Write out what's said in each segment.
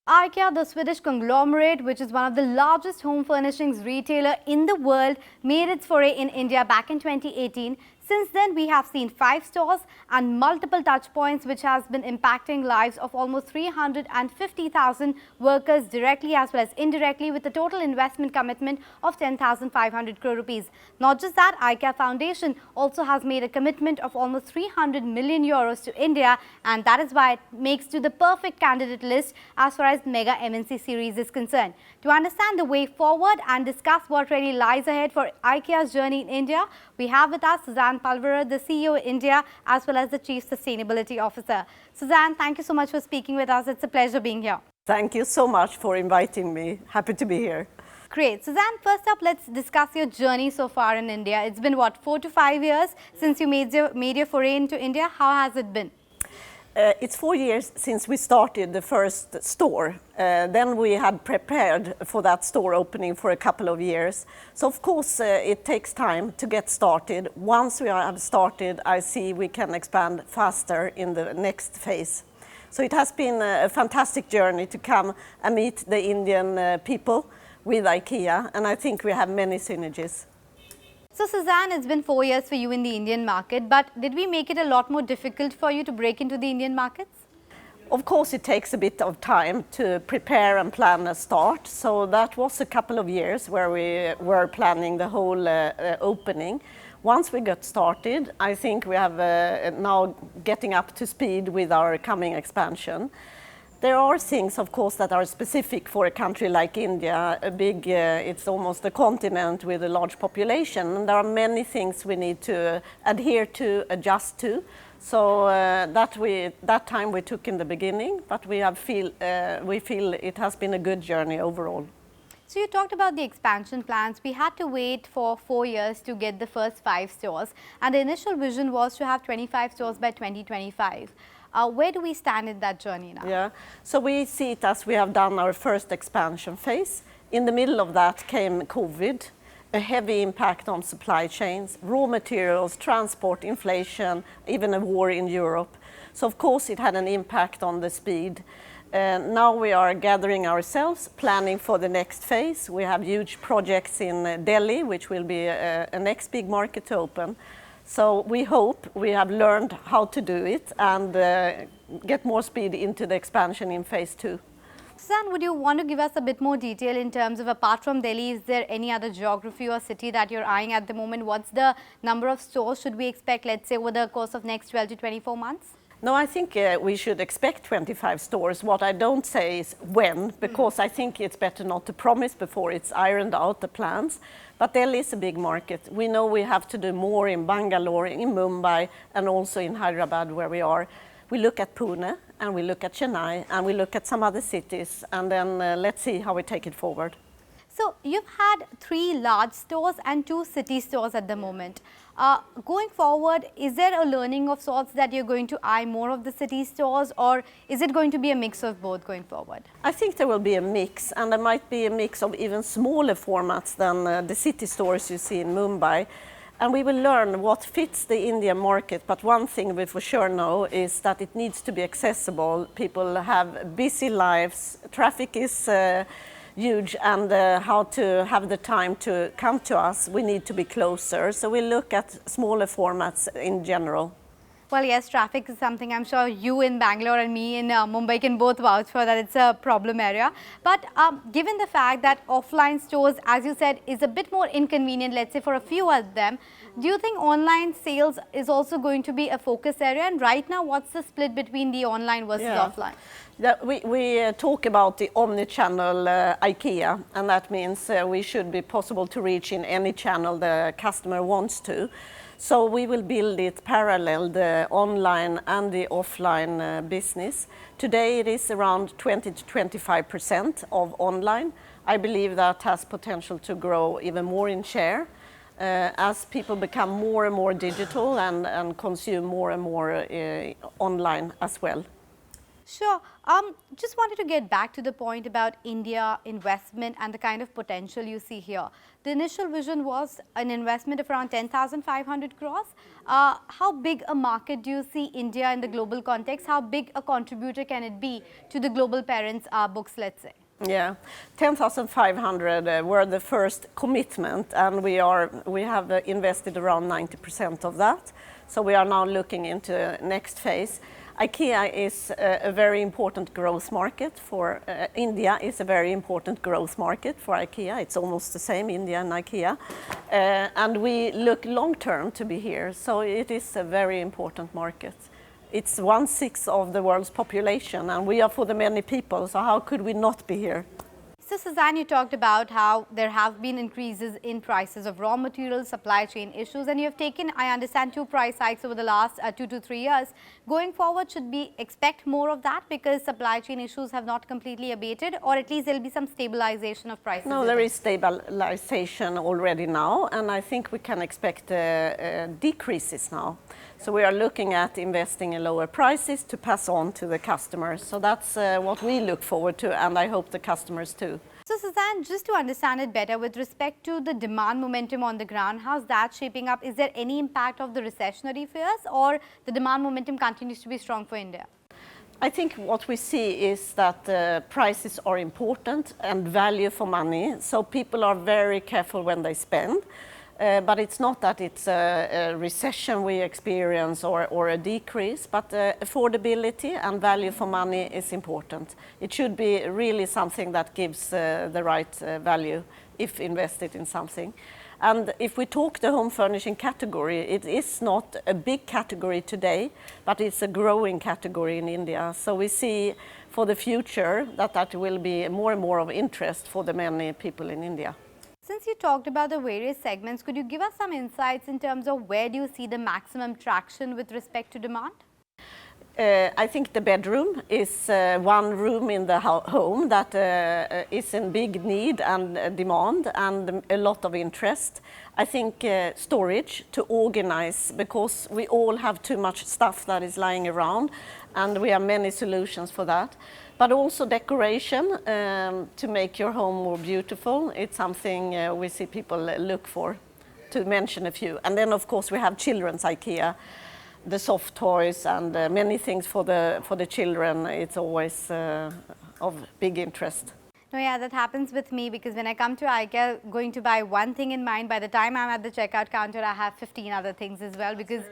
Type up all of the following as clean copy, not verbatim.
IKEA, the Swedish conglomerate, which is one of the largest home furnishings retailer in the world, made its foray in India back in 2018. Since then, we have seen 5 stores and multiple touch points, which has been impacting lives of almost 350,000 workers directly as well as indirectly, with a total investment commitment of 10,500 crore rupees. Not just that, IKEA Foundation also has made a commitment of almost 300 million euros to India, and that is why it makes to the perfect candidate list as far as Mega MNC series is concerned. To understand the way forward and discuss what really lies ahead for IKEA's journey in India, we have with us Susanne Pulverer, the CEO India, as well as the Chief Sustainability Officer. Susanne, thank you so much for speaking with us. It's a pleasure being here. Thank you so much for inviting me. Happy to be here. Great. Susanne, first up, let's discuss your journey so far in India. It's been, what, 4 to 5 years since you made your foray into India. How has it been? It's 4 years since we started the first store. Then we had prepared for that store opening for a couple of years. So of course it takes time to get started. Once we have started, I see we can expand faster in the next phase. So it has been a fantastic journey to come and meet the Indian people with IKEA, and I think we have many synergies. So Susanne, it's been 4 years for you in the Indian market, but did we make it a lot more difficult for you to break into the Indian markets? Of course, it takes a bit of time to prepare and plan a start. So that was a couple of years where we were planning the whole opening. Once we got started, I think we have now getting up to speed with our coming expansion. There are things, of course, that are specific for a country like India. It's almost a continent with a large population, and there are many things we need to adhere to, adjust to. So that time we took in the beginning, but we feel it has been a good journey overall. So you talked about the expansion plans. We had to wait for 4 years to get the first 5 stores, and the initial vision was to have 25 stores by 2025. Where do we stand in that journey now? Yeah, so we see it as we have done our first expansion phase. In the middle of that came COVID, a heavy impact on supply chains, raw materials, transport, inflation, even a war in Europe. So of course it had an impact on the speed. Now we are gathering ourselves, planning for the next phase. We have huge projects in Delhi, which will be a next big market to open. So we hope we have learned how to do it and get more speed into the expansion in phase 2. Susanne, would you want to give us a bit more detail in terms of, apart from Delhi, is there any other geography or city that you're eyeing at the moment? What's the number of stores should we expect, let's say, over the course of next 12 to 24 months? No, I think we should expect 25 stores. What I don't say is when, because I think it's better not to promise before it's ironed out, the plans. But Delhi is a big market. We know we have to do more in Bangalore, in Mumbai, and also in Hyderabad, where we are. We look at Pune, and we look at Chennai, and we look at some other cities, and then let's see how we take it forward. So you've had 3 large stores and 2 city stores at the moment. Going forward, is there a learning of sorts that you're going to eye more of the city stores, or is it going to be a mix of both going forward? I think there will be a mix, and there might be a mix of even smaller formats than the city stores you see in Mumbai. And we will learn what fits the Indian market, but one thing we for sure know is that it needs to be accessible. People have busy lives, traffic is huge, and how to have the time to come to us, we need to be closer. So we look at smaller formats in general. Well, yes, traffic is something I'm sure you in Bangalore and me in Mumbai can both vouch for, that it's a problem area. But given the fact that offline stores, as you said, is a bit more inconvenient, let's say for a few of them, do you think online sales is also going to be a focus area? And right now, what's the split between the online versus offline? We talk about the omni-channel IKEA, and that means we should be possible to reach in any channel the customer wants to. So we will build it parallel, the online and the offline business. Today it is around 20 to 25% of online. I believe that has potential to grow even more in share as people become more and more digital and consume more and more online as well. Sure. Just wanted to get back to the point about India investment and the kind of potential you see here. The initial vision was an investment of around 10,500 crores. How big a market do you see India in the global context? How big a contributor can it be to the global parents' books, let's say? Yeah, 10,500 were the first commitment, and we have invested around 90% of that. So we are now looking into next phase. IKEA is a very important growth market for India is a very important growth market for IKEA. It's almost the same, India and IKEA. And we look long term to be here, so it is a very important market. It's 1/6 of the world's population, and we are for the many people, so how could we not be here? So, Susanne, you talked about how there have been increases in prices of raw materials, supply chain issues, and you have taken, I understand, 2 price hikes over the last 2 to 3 years. Going forward, should we expect more of that because supply chain issues have not completely abated, or at least there will be some stabilization of prices? No, there is stabilization already now, and I think we can expect decreases now. So we are looking at investing in lower prices to pass on to the customers. So that's what we look forward to, and I hope the customers too. So, Susanne, just to understand it better, with respect to the demand momentum on the ground, how's that shaping up? Is there any impact of the recessionary fears, or the demand momentum continues to be strong for India? I think what we see is that prices are important and value for money, so people are very careful when they spend. But it's not that it's a recession we experience or a decrease, but affordability and value for money is important. It should be really something that gives the right value if invested in something. And if we talk the home furnishing category, it is not a big category today, but it's a growing category in India. So we see for the future that will be more and more of interest for the many people in India. Since you talked about the various segments, could you give us some insights in terms of where do you see the maximum traction with respect to demand? I think the bedroom is one room in the home that is in big need and demand and a lot of interest. I think storage to organize, because we all have too much stuff that is lying around, and we have many solutions for that. But also decoration to make your home more beautiful. It's something we see people look for, to mention a few. And then of course we have children's IKEA, the soft toys and many things for the children. It's always of big interest. No, yeah, that happens with me, because when I come to IKEA going to buy one thing in mind, by the time I'm at the checkout counter, I have 15 other things as well, because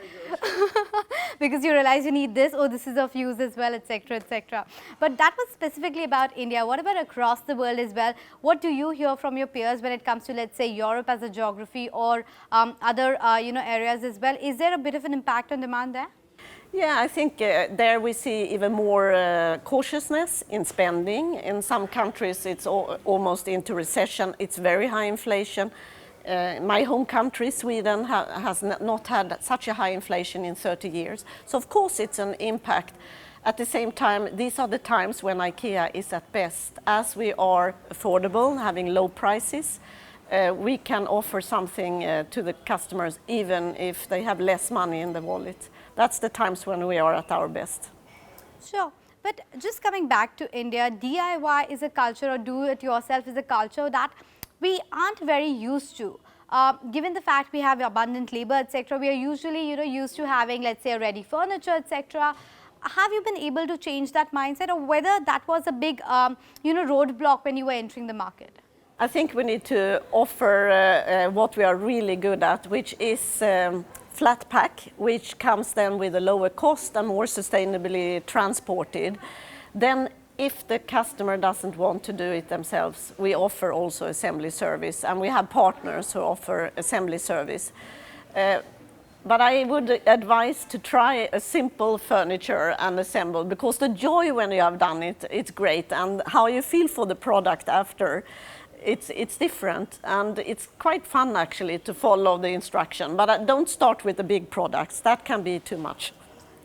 because you realize you need this, or this is of use as well, etc., etc. But that was specifically about India. What about across the world as well? What do you hear from your peers when it comes to, let's say, Europe as a geography, or other areas as well? Is there a bit of an impact on demand there? Yeah, I think there we see even more cautiousness in spending. In some countries it's almost into recession. It's very high inflation. My home country, Sweden, has not had such a high inflation in 30 years. So of course it's an impact. At the same time, these are the times when IKEA is at best. As we are affordable, having low prices, we can offer something to the customers even if they have less money in the wallet. That's the times when we are at our best. Sure. But just coming back to India, DIY is a culture, or do-it-yourself is a culture that we aren't very used to. Given the fact we have abundant labor, etc., we are usually used to having, let's say, ready furniture, etc. Have you been able to change that mindset, or whether that was a big roadblock when you were entering the market? I think we need to offer what we are really good at, which is flat pack, which comes then with a lower cost and more sustainably transported. Then if the customer doesn't want to do it themselves, we offer also assembly service, and we have partners who offer assembly service. But I would advise to try a simple furniture and assemble, because the joy when you have done it, it's great, and how you feel for the product after, it's different, and it's quite fun actually to follow the instruction. But don't start with the big products, that can be too much.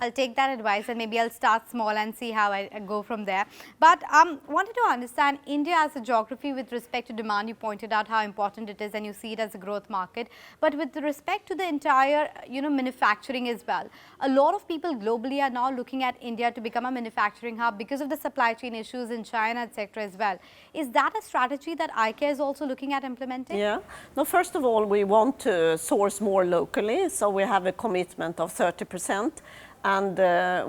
I'll take that advice and maybe I'll start small and see how I go from there. But wanted to understand India as a geography with respect to demand. You pointed out how important it is and you see it as a growth market. But with respect to the entire, manufacturing as well, a lot of people globally are now looking at India to become a manufacturing hub because of the supply chain issues in China, etc. as well. Is that a strategy that IKEA is also looking at implementing? Yeah. No, first of all, we want to source more locally, so we have a commitment of 30%. And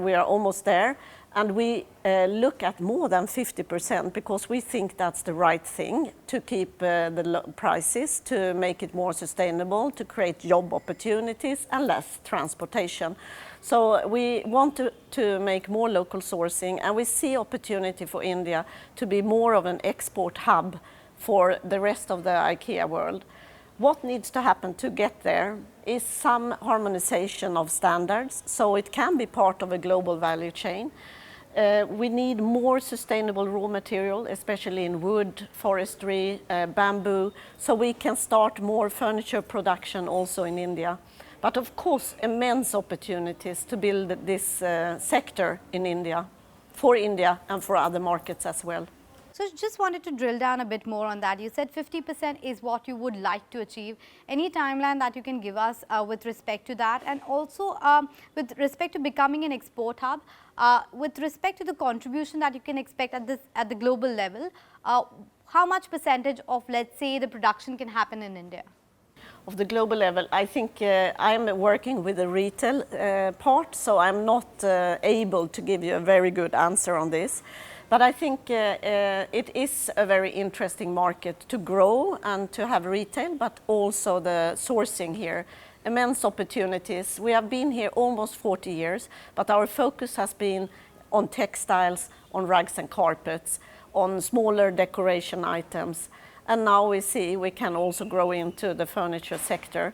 we are almost there. And we look at more than 50% because we think that's the right thing to keep the prices, to make it more sustainable, to create job opportunities and less transportation. So we want to make more local sourcing, and we see opportunity for India to be more of an export hub for the rest of the IKEA world. What needs to happen to get there is some harmonization of standards, so it can be part of a global value chain. We need more sustainable raw material, especially in wood, forestry, bamboo, so we can start more furniture production also in India. But of course, immense opportunities to build this sector in India, for India and for other markets as well. So just wanted to drill down a bit more on that. You said 50% is what you would like to achieve. Any timeline that you can give us with respect to that, and also with respect to becoming an export hub, with respect to the contribution that you can expect at the global level, how much percentage of, let's say, the production can happen in India? Of the global level, I think I'm working with the retail part, so I'm not able to give you a very good answer on this. But I think it is a very interesting market to grow and to have retail, but also the sourcing here. Immense opportunities. We have been here almost 40 years, but our focus has been on textiles, on rugs and carpets, on smaller decoration items. And now we see we can also grow into the furniture sector.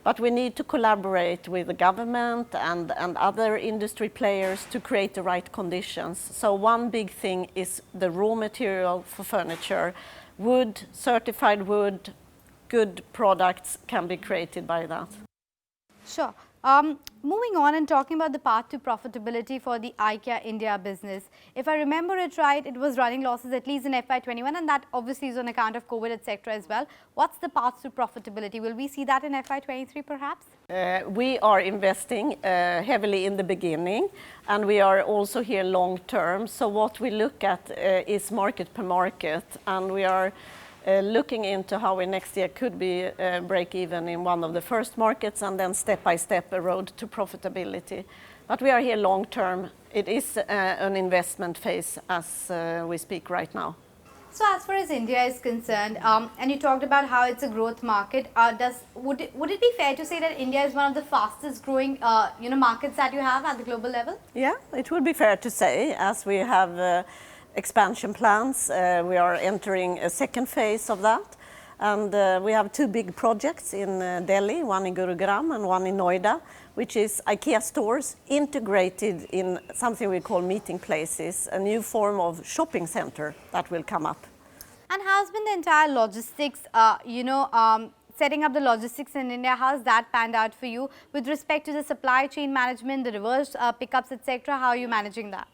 But we need to collaborate with the government and other industry players to create the right conditions. So one big thing is the raw material for furniture. Wood, certified wood, good products can be created by that. Sure. Moving on and talking about the path to profitability for the IKEA India business. If I remember it right, it was running losses at least in FY21, and that obviously is on account of COVID, etc. as well. What's the path to profitability? Will we see that in FY23 perhaps? We are investing heavily in the beginning, and we are also here long term. So what we look at is market per market, and we are looking into how we next year could be break even in one of the first markets, and then step by step a road to profitability. But we are here long term. It is an investment phase as we speak right now. So as far as India is concerned, and you talked about how it's a growth market, would it be fair to say that India is one of the fastest growing markets that you have at the global level? Yeah, it would be fair to say, as we have expansion plans. We are entering a second phase of that, and we have two big projects in Delhi, one in Gurugram and one in Noida, which is IKEA stores integrated in something we call meeting places, a new form of shopping center that will come up. And how's been the entire logistics, setting up the logistics in India, how's that panned out for you with respect to the supply chain management, the reverse pickups, etc.? How are you managing that?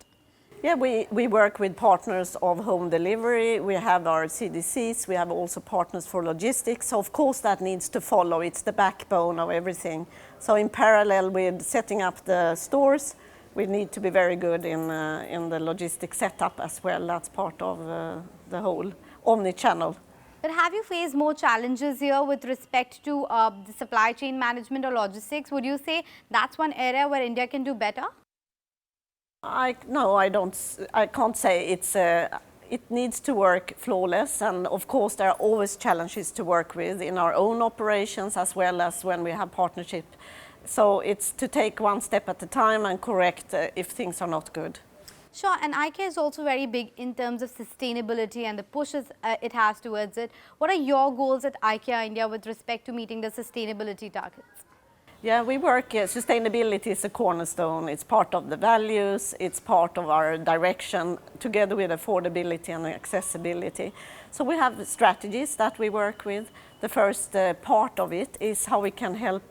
Yeah, we work with partners of home delivery. We have our CDCs. We have also partners for logistics. So of course that needs to follow. It's the backbone of everything. So in parallel with setting up the stores, we need to be very good in the logistics setup as well. That's part of the whole omni-channel. But have you faced more challenges here with respect to the supply chain management or logistics? Would you say that's one area where India can do better? No, I don't. I can't say it needs to work flawless, and of course there are always challenges to work with in our own operations as well as when we have partnership. So it's to take one step at a time and correct if things are not good. Sure, and IKEA is also very big in terms of sustainability and the pushes it has towards it. What are your goals at IKEA India with respect to meeting the sustainability targets? Yeah, we work, sustainability is a cornerstone. It's part of the values, it's part of our direction, together with affordability and accessibility. So we have strategies that we work with. The first part of it is how we can help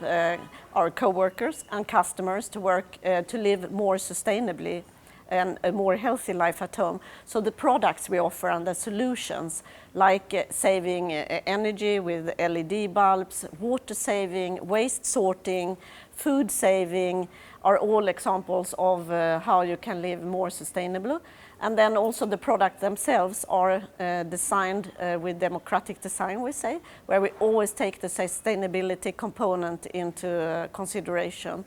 our co-workers and customers to work to live more sustainably and a more healthy life at home. So the products we offer and the solutions, like saving energy with LED bulbs, water saving, waste sorting, food saving, are all examples of how you can live more sustainable. And then also the products themselves are designed with democratic design, we say, where we always take the sustainability component into consideration.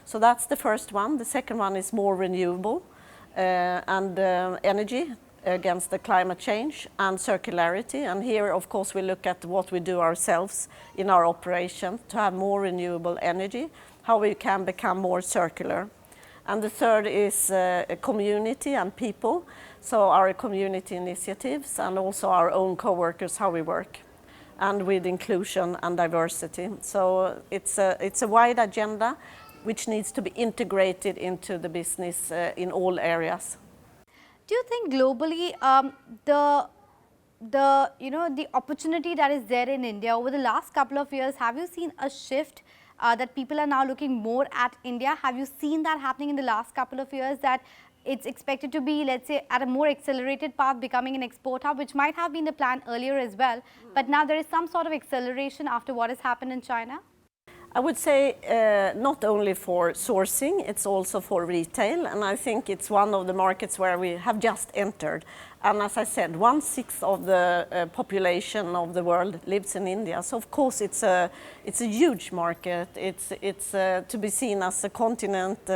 So that's the first one. The second one is more renewable and energy against the climate change and circularity. And here, of course, we look at what we do ourselves in our operation to have more renewable energy, how we can become more circular. And the third is community and people, so our community initiatives and also our own co-workers, how we work, and with inclusion and diversity. So it's a wide agenda which needs to be integrated into the business in all areas. Do you think globally the opportunity that is there in India over the last couple of years, have you seen a shift that people are now looking more at India? Have you seen that happening in the last couple of years, that it's expected to be, let's say, at a more accelerated path, becoming an export hub, which might have been the plan earlier as well, but now there is some sort of acceleration after what has happened in China? I would say not only for sourcing, it's also for retail, and I think it's one of the markets where we have just entered. And as I said, 1/6 of the population of the world lives in India, so of course it's a huge market. It's to be seen as a continent,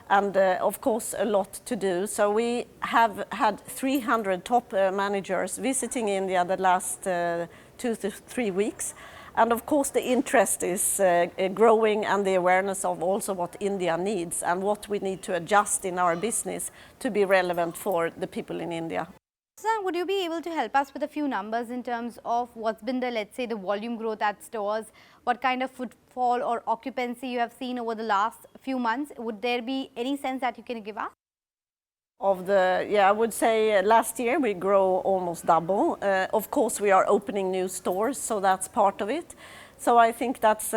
and of course a lot to do. So we have had 300 top managers visiting India the last 2 to 3 weeks. And of course the interest is growing, and the awareness of also what India needs and what we need to adjust in our business to be relevant for the people in India. Susanne, would you be able to help us with a few numbers in terms of what's been the, let's say, the volume growth at stores, what kind of footfall or occupancy you have seen over the last few months? Would there be any sense that you can give us? I would say last year we grow almost double. Of course we are opening new stores, so that's part of it. So I think that's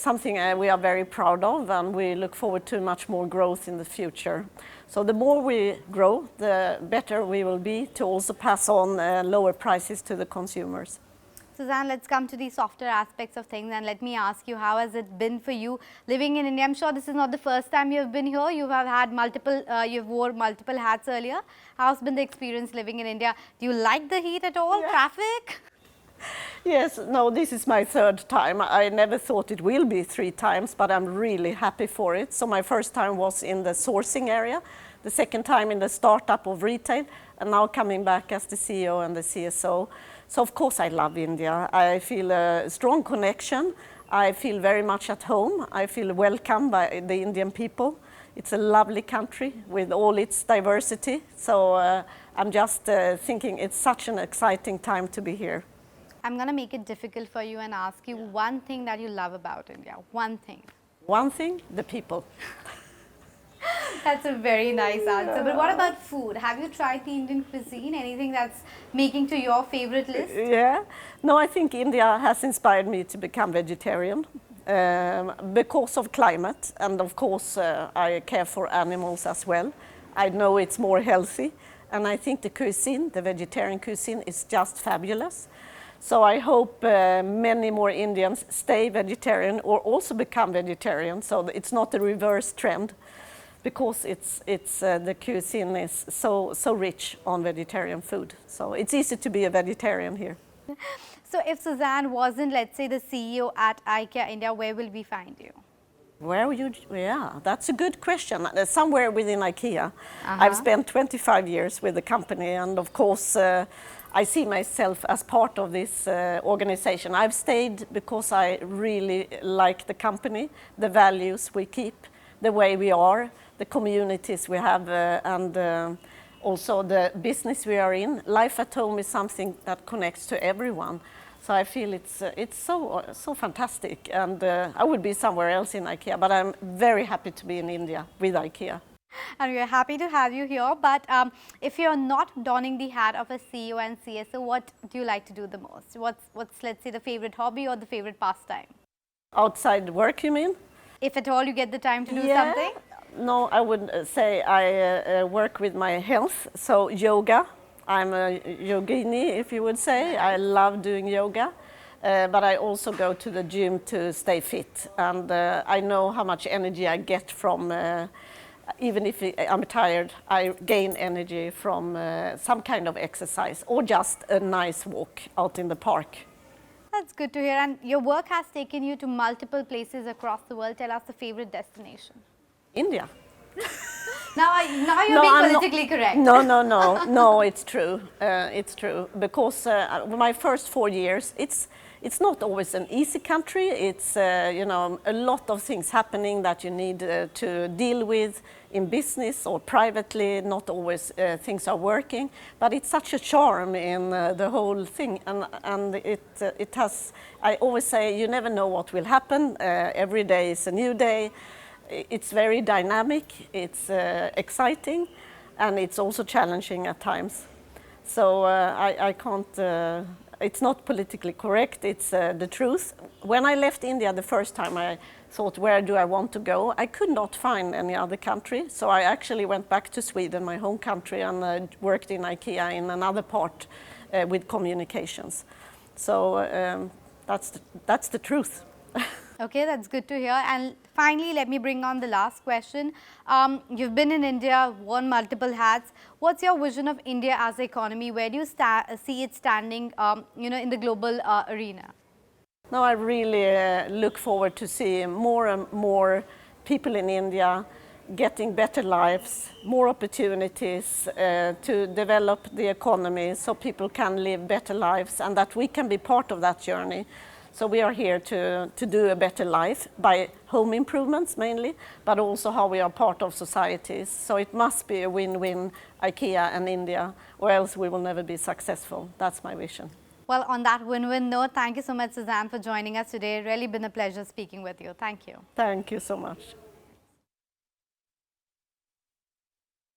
something we are very proud of, and we look forward to much more growth in the future. So the more we grow, the better we will be to also pass on lower prices to the consumers. Susanne, let's come to the softer aspects of things, and let me ask you, how has it been for you living in India? I'm sure this is not the first time you've been here. You have had multiple, you've wore multiple hats earlier. How's been the experience living in India? Do you like the heat at all? Yeah. Traffic? Yes, no, this is my third time. I never thought it will be 3 times, but I'm really happy for it. So my first time was in the sourcing area, the second time in the startup of retail, and now coming back as the CEO and the CSO. So of course I love India. I feel a strong connection. I feel very much at home. I feel welcomed by the Indian people. It's a lovely country with all its diversity. So I'm just thinking it's such an exciting time to be here. I'm going to make it difficult for you and ask you one thing that you love about India. One thing. One thing? The people. That's a very nice answer. But what about food? Have you tried the Indian cuisine? Anything that's making to your favorite list? Yeah. No, I think India has inspired me to become vegetarian because of climate, and of course I care for animals as well. I know it's more healthy, and I think the cuisine, the vegetarian cuisine, is just fabulous. So I hope many more Indians stay vegetarian or also become vegetarian, so it's not a reverse trend, because the cuisine is so rich on vegetarian food. So it's easy to be a vegetarian here. So if Susanne wasn't, let's say, the CEO at IKEA India, where will we find you? Where would you? Yeah, that's a good question. Somewhere within IKEA. I've spent 25 years with the company, and of course I see myself as part of this organization. I've stayed because I really like the company, the values we keep, the way we are, the communities we have, and also the business we are in. Life at home is something that connects to everyone. So I feel it's so fantastic, and I would be somewhere else in IKEA, but I'm very happy to be in India with IKEA. And we're happy to have you here. But if you're not donning the hat of a CEO and CSO, what do you like to do the most? What's let's say, the favorite hobby or the favorite pastime? Outside work, you mean? If at all you get the time to do Yeah. something? No, I would say I work with my health, so yoga. I'm a yogini, if you would say. I love doing yoga, but I also go to the gym to stay fit. And I know how much energy I get from, even if I'm tired, I gain energy from some kind of exercise or just a nice walk out in the park. That's good to hear. And your work has taken you to multiple places across the world. Tell us the favorite destination. India. Now you're No, being I'm politically correct. No, it's true. It's true, because my first 4 years, it's not always an easy country. It's you know, a lot of things happening that you need to deal with in business or privately. Not always things are working, but it's such a charm in the whole thing, and it has. I always say you never know what will happen. Every day is a new day. It's very dynamic, it's exciting, and it's also challenging at times. So I can't, it's not politically correct, it's the truth. When I left India the first time, I thought, where do I want to go? I could not find any other country, so I actually went back to Sweden, my home country, and worked in IKEA in another part with communications. So that's the truth. Okay, that's good to hear. And finally, let me bring on the last question. You've been in India, worn multiple hats. What's your vision of India as an economy? Where do you see it standing, you know, in the global arena? Now I really look forward to seeing more and more people in India getting better lives, more opportunities to develop the economy so people can live better lives, and that we can be part of that journey. So we are here to do a better life by home improvements mainly, but also how we are part of societies. So it must be a win-win, IKEA and India, or else we will never be successful. That's my vision. Well, on that win-win note, thank you so much, Susanne, for joining us today. Really been a pleasure speaking with you. Thank you. Thank you so much.